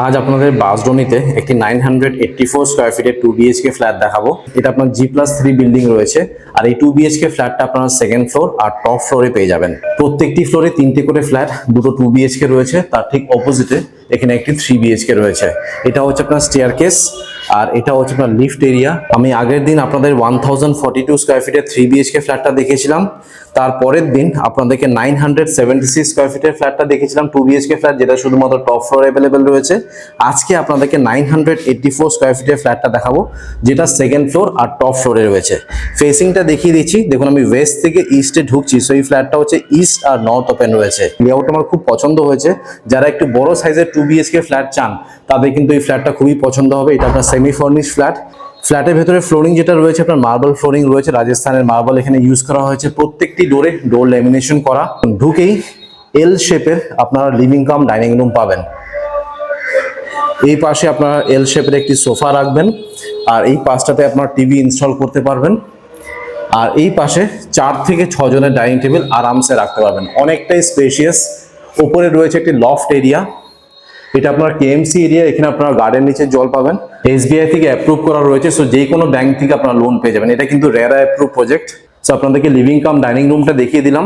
আজ আপনাদের বাসডোনিতে একটি 984 স্কোয়ার ফিটের 2 বিএইচকে ফ্ল্যাট দেখাবো। এটা আপনার G+3 বিল্ডিং রয়েছে। আর এই 2 বিএইচকে ফ্ল্যাটটা আপনারা সেকেন্ড ফ্লোর আর টপ ফ্লোরে পেয়ে যাবেন। প্রত্যেকটি ফ্লোরে 3টে করে ফ্ল্যাট, দুটো 2 বিএইচকে রয়েছে। তার ঠিক অপোজিটে এখানে একটি 3 বিএইচকে রয়েছে। এটা হচ্ছে আপনার স্টেয়ারকেস আর এটা হচ্ছে আপনার লিফট এরিয়া। আমি আগের দিন আপনাদের 1042 স্কোয়ার ফিটের 3 বিএইচকে ফ্ল্যাটটা দেখেছিলাম। তারপরের দিন আপনাদেরকে 976 স্কোয়ার ফিটের ফ্ল্যাটটা দেখেছিলাম, 2 বিএইচকে ফ্ল্যাট, যেটা শুধুমাত্র টপ ফ্লোরে অ্যাভেলেবেল রয়েছে। আজকে আপনাদেরকে 984 স্কোয়ার ফিটের ফ্ল্যাটটা দেখাবো, যেটা সেকেন্ড ফ্লোর আর টপ ফ্লোরে রয়েছে। ফেসিংটা দেখিয়ে দিচ্ছি। দেখুন, আমি ওয়েস্ট থেকে ইস্টে ঢুকছি, সো এই ফ্ল্যাটটা হচ্ছে ইস্ট আর নর্থ ওপেন রয়েছে। লেআউট আমার খুব পছন্দ হয়েছে। যারা একটু বড় সাইজের 2 বিএইচকে ফ্ল্যাট চান, তাদের কিন্তু এই ফ্ল্যাটটা খুবই পছন্দ হবে। এটা আপনার সেমি ফার্নিশ ফ্ল্যাট। ফ্ল্যাটের ভেতরে ফ্লোরিং যেটা রয়েছে আপনার মার্বেল ফ্লোরিং রয়েছে, রাজস্থানের মার্বেল এখানে ইউজ করা হয়েছে। প্রত্যেকটি ডোরে ডোর ল্যামিনেশন করা। ঢুকেই এল শেপের আপনারা লিভিং কাম ডাইনিং রুম পাবেন। এই পাশে আপনারা এল শেপের একটি সোফা রাখবেন, আর এই পাশটাতে আপনার টিভি ইনস্টল করতে পারবেন। আর এই পাশে 4 থেকে 6 জনের ডাইনিং টেবিল আরামসে রাখতে পারবেন, অনেকটাই স্পেশিয়াস। উপরে রয়েছে একটি লফট এরিয়া। এটা আপনার কেএমসি এরিয়া, এখানে আপনারা গার্ডেন নিচে জল পাবেন। এসবিআই থেকে অ্যাপ্রুভ করা রয়েছে, সো যে কোনো ব্যাংক থেকে আপনারা লোন পেয়ে যাবেন। এটা কিন্তু রেরা অ্যাপ্রুভ প্রজেক্ট। সো আপনাদেরকে লিভিং কাম ডাইনিং রুমটা দেখিয়ে দিলাম।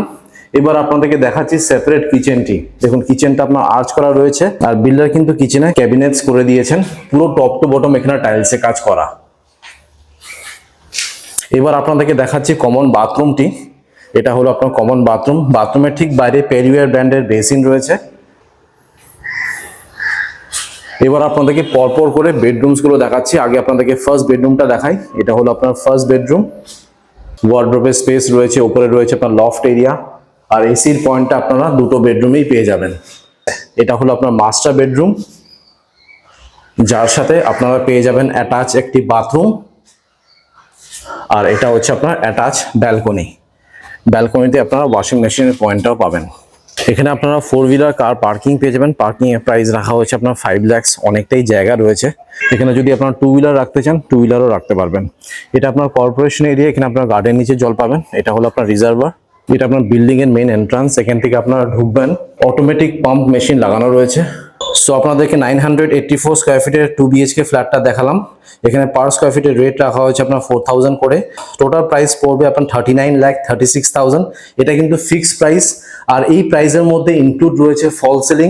এবার আপনাদেরকে দেখাচ্ছি সেপারেট কিচেনটি। দেখুন, কিচেনটা আপনার আর্চ করা রয়েছে, আর বিল্ডার কিন্তু কিচেনে ক্যাবিনেটস করে দিয়েছেন, পুরো টপ টু বটম এখানে টাইলসে কাজ করা। এবার আপনাদেরকে দেখাচ্ছি কমন বাথরুমটি। এটা হলো আপনার কমন বাথরুম। বাথরুমের ঠিক বাইরে পেরিওয়ার ব্র্যান্ডের বেসিন রয়েছে। এবার আপনাদেরকে পরপর করে বেডরুমস গুলো দেখাচ্ছি। আগে আপনাদেরকে ফার্স্ট বেডরুমটা দেখাই। এটা হলো আপনার ফার্স্ট বেডরুম। ওয়ার্ডরোবের স্পেস রয়েছে, উপরে রয়েছে আপনার লফট এরিয়া, আর এসির পয়েন্টটা আপনারা দুটো বেডরুমেই পেয়ে যাবেন। এটা হলো আপনার মাস্টার বেডরুম, যার সাথে আপনারা পেয়ে যাবেন অ্যাটাচ একটি বাথরুম, আর এটা হচ্ছে আপনার অ্যাটাচ ব্যালকনি। ব্যালকনিতে আপনারা ওয়াশিং মেশিনের পয়েন্টটাও পাবেন। এখানে আপনারা 4 হুইলার কার পার্কিং পেয়ে যাবেন। পার্কিং এর প্রাইস রাখা হয়েছে আপনার 5 লাখ। অনেকটাই জায়গা রয়েছে এখানে। যদি আপনারা 2 হুইলার রাখতে চান, 2 হুইলারও রাখতে পারবেন। এটা আপনার কর্পোরেশন এরিয়া, এখানে আপনার গার্ডেন নিচে জল পাবেন। এটা হলো আপনার রিজার্ভার। এটা আপনার বিল্ডিং এর মেইন এন্ট্রান্স। এখান থেকে আপনারা ঢুকবেন। অটোমেটিক পাম্প মেশিন লাগানো রয়েছে। সো আপনাদেরকে 984 স্কোয়ার ফিটের 2 বিএইচকে ফ্ল্যাটটা দেখালাম। এখানে পার স্কোয়ার ফিটের রেট রাখা হয়েছে আপনার 4000 করে। টোটাল প্রাইস পড়বে আপনার 39,36,000। এটা কিন্তু ফিক্সড প্রাইস। আর এই প্রাইসের মধ্যে ইনক্লুড রয়েছে ফল সিলিং।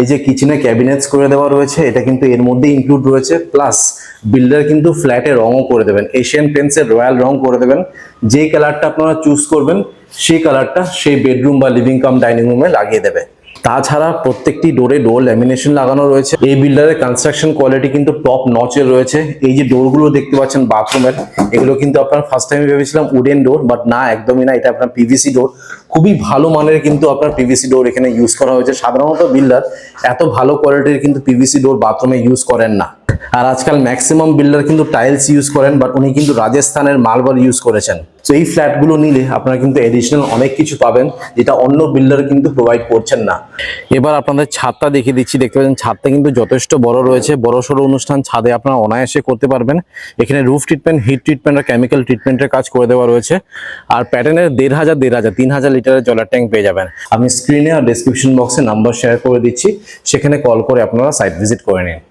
এই যে কিচেনে ক্যাবিনেটস করে দেওয়া রয়েছে, এটা কিন্তু এর মধ্যে ইনক্লুড রয়েছে। প্লাস বিল্ডার কিন্তু ফ্ল্যাটে রঙও করে দেবেন, এশিয়ান পেন্টসের রয়্যাল রং করে দেবেন। যে কালারটা আপনারা চুজ করবেন, সেই কালারটা সেই বেডরুম বা লিভিং কাম ডাইনিং রুমে লাগিয়ে দেবে। তাছাড়া প্রত্যেকটি ডোরে ডোর ল্যামিনেশন লাগানো রয়েছে। এই বিল্ডারের কনস্ট্রাকশন কোয়ালিটি কিন্তু টপ নচের রয়েছে। এই যে ডোরগুলো দেখতে পাচ্ছেন বাথরুমের, এগুলো কিন্তু আপনার ফার্স্ট টাইম ভেবেছিলাম উডেন ডোর, বাট না, একদমই না। এটা আপনার পিভিসি ডোর। খুবই ভালো মানের কিন্তু আপনার পিভিসি ডোর এখানে ইউজ করা হয়েছে। সাধারণত বিল্ডার এত ভালো কোয়ালিটির কিন্তু পিভিসি ডোর বাথরুমে ইউজ করেন না। আর আজকাল ম্যাক্সিমাম বিল্ডার কিন্তু টাইলস ইউজ করেন, বাট উনি কিন্তু রাজস্থানের মার্বেল ইউজ করেছেন। তো এই ফ্ল্যাটগুলো নিলে আপনারা কিন্তু এডিশনাল অনেক কিছু পাবেন, যেটা অন্য বিল্ডার কিন্তু প্রোভাইড করছেন না। এবার আপনাদের ছাদটা দেখিয়ে দিচ্ছি। দেখতে পাচ্ছেন ছাদটা কিন্তু যথেষ্ট বড় রয়েছে। বড় সড়ো অনুষ্ঠান ছাদে আপনারা অনায়াসে করতে পারবেন। এখানে রুফ ট্রিটমেন্ট, হিট ট্রিটমেন্ট আর কেমিক্যাল ট্রিটমেন্টের কাজ করে দেওয়া রয়েছে। আর প্যাটার্নের 1500 3000 লিটারের জলের ট্যাঙ্ক পেয়ে যাবেন। আমি স্ক্রিনে আর ডেসক্রিপশন বক্সে নাম্বার শেয়ার করে দিচ্ছি, সেখানে কল করে আপনারা সাইট ভিজিট করে নিন।